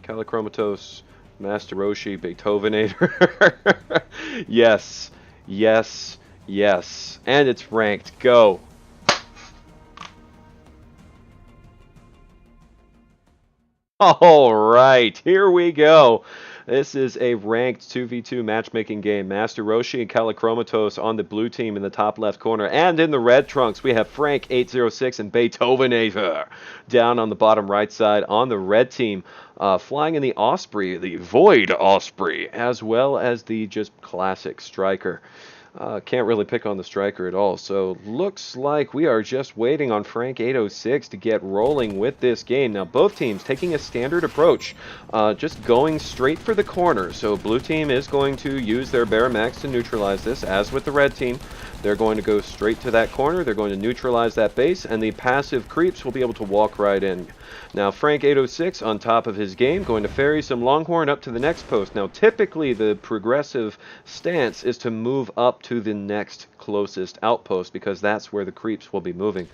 Kalakromotos, MasterRoschi, Beethovenator. Yes, yes, yes. And it's ranked. Go. All right, here we go. This is a ranked 2v2 matchmaking game. MasterRoschi and Kalakromotos on the blue team in the top left corner. And in the red trunks, we have Frank806 and Beethovenator down on the bottom right side on the red team. Flying in the Osprey, the Void Osprey, as well as the just classic Striker. Can't really pick on the Striker at all, so looks like we are just waiting on Frank806 to get rolling with this game. Now, both teams taking a standard approach, just going straight for the corner. So blue team is going to use their Airmech to neutralize this, as with the red team. They're going to go straight to that corner, they're going to neutralize that base, and the passive creeps will be able to walk right in. Now, Frank806 on top of his game, going to ferry some Longhorn up to the next post. Now, typically the progressive stance is to move up to the next closest outpost, because that's where the creeps will be moving.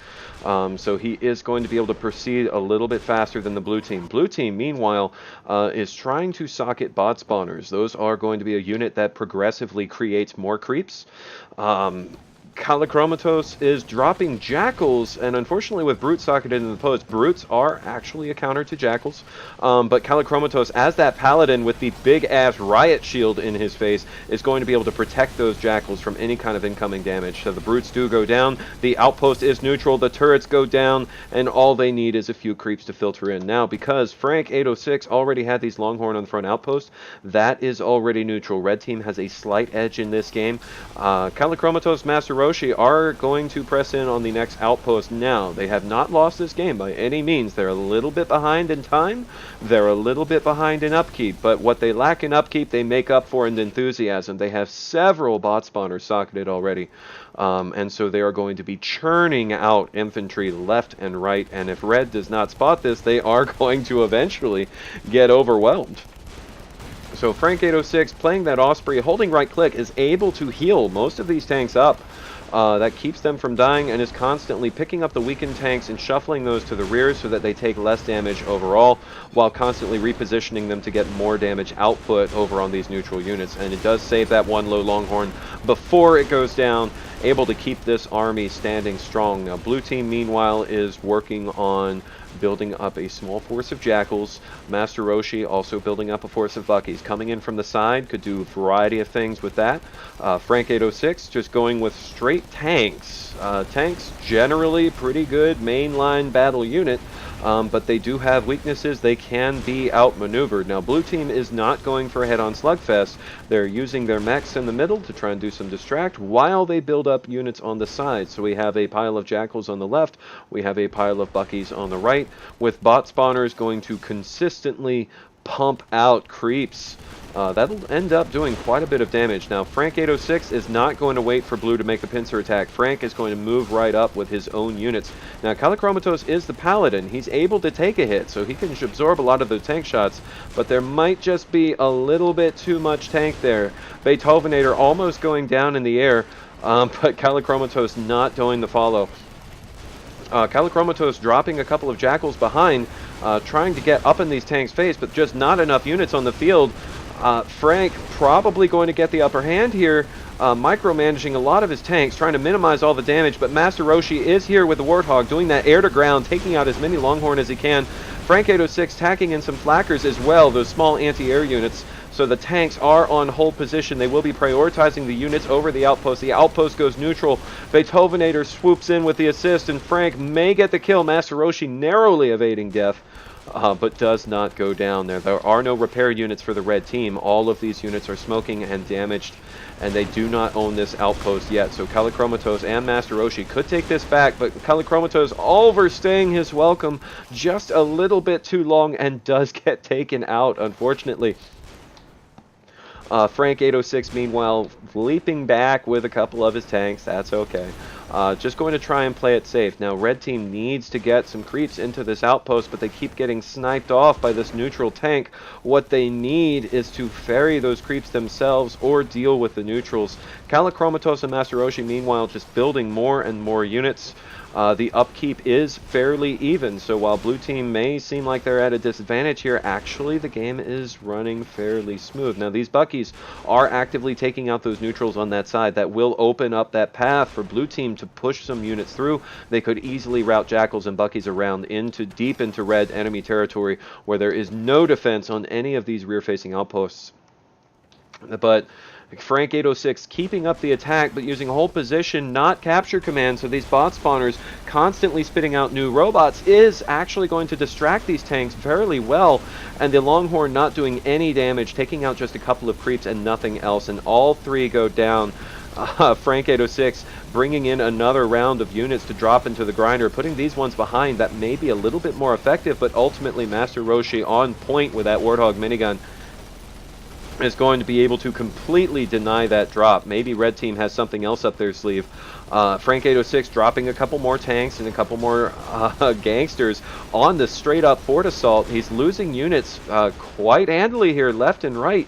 So he is going to be able to proceed a little bit faster than the blue team. Blue team, meanwhile, is trying to socket bot spawners. Those are going to be a unit that progressively creates more creeps. Kalakromotos is dropping Jackals, and unfortunately with Brute socketed in the post, Brutes are actually a counter to Jackals, but Kalakromotos, as that Paladin with the big-ass Riot Shield in his face, is going to be able to protect those Jackals from any kind of incoming damage. So the Brutes do go down, the outpost is neutral, the turrets go down, and all they need is a few creeps to filter in. Now, because Frank806 already had these Longhorn on the front outpost, that is already neutral. Red team has a slight edge in this game. Kalakromotos, MasterRoschi are going to press in on the next outpost now. They have not lost this game by any means. They're a little bit behind in time. They're a little bit behind in upkeep, but what they lack in upkeep, they make up for in enthusiasm. They have several bot spawners socketed already, and so they are going to be churning out infantry left and right, and if red does not spot this, they are going to eventually get overwhelmed. So Frank806 playing that Osprey, holding right click, is able to heal most of these tanks up. That keeps them from dying, and is constantly picking up the weakened tanks and shuffling those to the rear so that they take less damage overall, while constantly repositioning them to get more damage output over on these neutral units. And it does save that one low Longhorn before it goes down, able to keep this army standing strong. Now, blue team, meanwhile, is working on building up a small force of Jackals. MasterRoschi also building up a force of Buckies. Coming in from the side, could do a variety of things with that. Frank806 just going with straight tanks. Tanks generally pretty good mainline battle unit, but they do have weaknesses. They can be outmaneuvered. Now, blue team is not going for a head-on slugfest. They're using their mechs in the middle to try and do some distract while they build up units on the side. So we have a pile of Jackals on the left, we have a pile of Buckies on the right, with bot spawners going to consistently pump out creeps. That'll end up doing quite a bit of damage. Now, Frank806 is not going to wait for blue to make the pincer attack. Frank is going to move right up with his own units. Now, Kalakromotos is the Paladin. He's able to take a hit, so he can absorb a lot of the tank shots, but there might just be a little bit too much tank there. Beethovenator almost going down in the air, but Kalakromotos not doing the follow. Kalakromotos dropping a couple of Jackals behind, trying to get up in these tanks' face, but just not enough units on the field. Frank probably going to get the upper hand here, micromanaging a lot of his tanks, trying to minimize all the damage, but MasterRoschi is here with the Warthog, doing that air-to-ground, taking out as many Longhorn as he can. Frank806 tacking in some Flackers as well, those small anti-air units. So the tanks are on hold position. They will be prioritizing the units over the outpost. The outpost goes neutral. Beethovenator swoops in with the assist, and Frank may get the kill. MasterRoschi narrowly evading death, but does not go down there. There are no repair units for the red team. All of these units are smoking and damaged, and they do not own this outpost yet. So Kalakromotos and MasterRoschi could take this back, but Kalakromotos overstaying his welcome just a little bit too long and does get taken out, unfortunately. Frank806, meanwhile, leaping back with a couple of his tanks. That's okay. Just going to try and play it safe. Now, red team needs to get some creeps into this outpost, but they keep getting sniped off by this neutral tank. What they need is to ferry those creeps themselves or deal with the neutrals. Kalakromotos and MasterRoschi, meanwhile, just building more and more units. The upkeep is fairly even, so while blue team may seem like they're at a disadvantage here, actually the game is running fairly smooth. Now these Buckies are actively taking out those neutrals on that side. That will open up that path for blue team to push some units through. They could easily route Jackals and Buckies around deep into red enemy territory where there is no defense on any of these rear-facing outposts. But Frank806 keeping up the attack, but using hold position, not capture command, so these bot spawners constantly spitting out new robots is actually going to distract these tanks fairly well, and the Longhorn not doing any damage, taking out just a couple of creeps and nothing else, and all three go down. Frank806 bringing in another round of units to drop into the grinder, putting these ones behind. That may be a little bit more effective, but ultimately MasterRoschi on point with that Warthog minigun is going to be able to completely deny that drop. Maybe red team has something else up their sleeve. Frank806 dropping a couple more tanks and a couple more gangsters on the straight up fort assault. He's losing units quite handily here, left and right.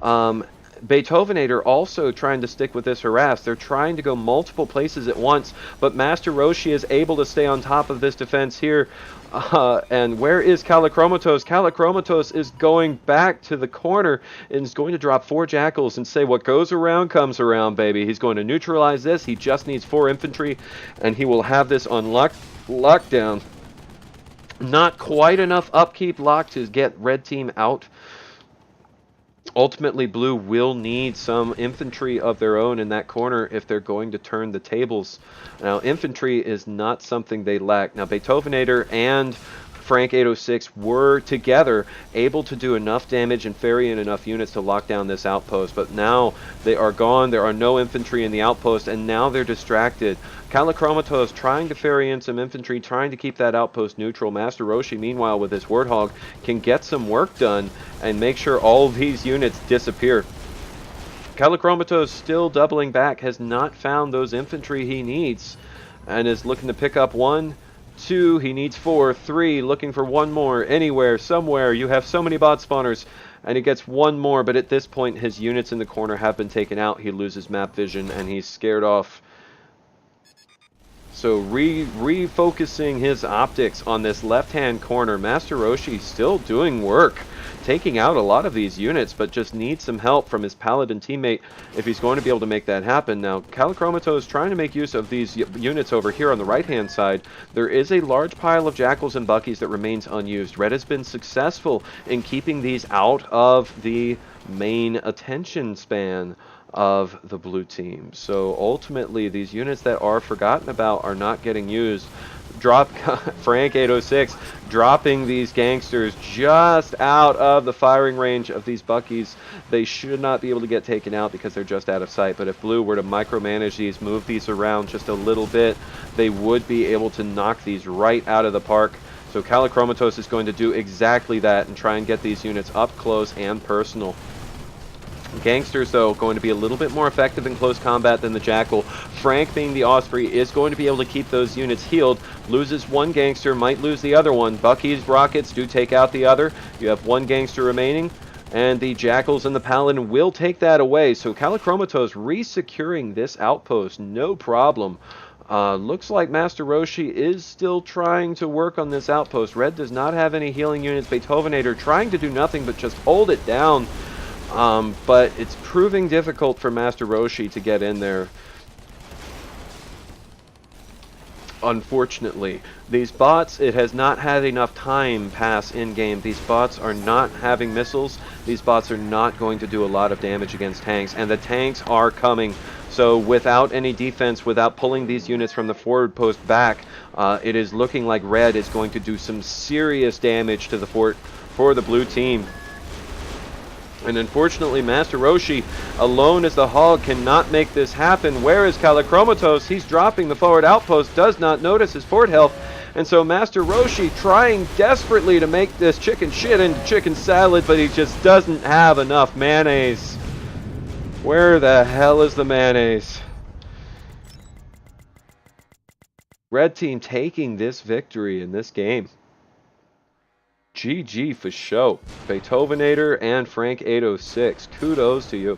Beethovenator also trying to stick with this harass. They're trying to go multiple places at once, but MasterRoschi is able to stay on top of this defense here. And where is Kalakromotos? Kalakromotos is going back to the corner and is going to drop 4 Jackals and say what goes around comes around, baby. He's going to neutralize this. He just needs 4 infantry, and he will have this on lockdown. Not quite enough upkeep lock to get red team out. Ultimately, blue will need some infantry of their own in that corner if they're going to turn the tables. Now, infantry is not something they lack. Now, Beethovenator and Frank806 were together able to do enough damage and ferry in enough units to lock down this outpost, but now they are gone. There are no infantry in the outpost, and now they're distracted. Kalakromotos trying to ferry in some infantry, trying to keep that outpost neutral. MasterRoschi, meanwhile, with his Warthog, can get some work done and make sure all these units disappear. Kalakromotos still doubling back, has not found those infantry he needs, and is looking to pick up 1, 2, he needs 4, 3, looking for 1 more, anywhere, somewhere. You have so many bot spawners, and he gets 1 more, but at this point his units in the corner have been taken out. He loses map vision, and he's scared off. So refocusing his optics on this left-hand corner. MasterRoschi still doing work, taking out a lot of these units, but just needs some help from his Paladin teammate if he's going to be able to make that happen. Now, Kalakromotos is trying to make use of these units over here on the right-hand side. There is a large pile of Jackals and Buckies that remains unused. Red has been successful in keeping these out of the main attention span of the blue team. So ultimately, these units that are forgotten about are not getting used. Frank806 dropping these gangsters just out of the firing range of these Buckies. They should not be able to get taken out because they're just out of sight, but if blue were to micromanage these, move these around just a little bit, they would be able to knock these right out of the park. So Kalakromotos is going to do exactly that and try and get these units up close and personal. Gangsters, though, going to be a little bit more effective in close combat than the Jackal. Frank, being the Osprey, is going to be able to keep those units healed. Loses 1 gangster, might lose the other one. Bucky's rockets do take out the other. You have 1 gangster remaining, and the Jackals and the Paladin will take that away. So Kalakromotos re-securing this outpost, no problem. Looks like MasterRoschi is still trying to work on this outpost. Red does not have any healing units. Beethovenator trying to do nothing but just hold it down. But it's proving difficult for MasterRoschi to get in there. Unfortunately, these bots, it has not had enough time pass in-game. These bots are not having missiles. These bots are not going to do a lot of damage against tanks, and the tanks are coming. So without any defense, without pulling these units from the forward post back, it is looking like Red is going to do some serious damage to the fort for the blue team. And unfortunately, MasterRoschi, alone as the Hog, cannot make this happen. Where is Kalakromotos? He's dropping the forward outpost, does not notice his fort health. And so MasterRoschi trying desperately to make this chicken shit into chicken salad, but he just doesn't have enough mayonnaise. Where the hell is the mayonnaise? Red team taking this victory in this game. GG for show. Beethovenator and Frank806. Kudos to you.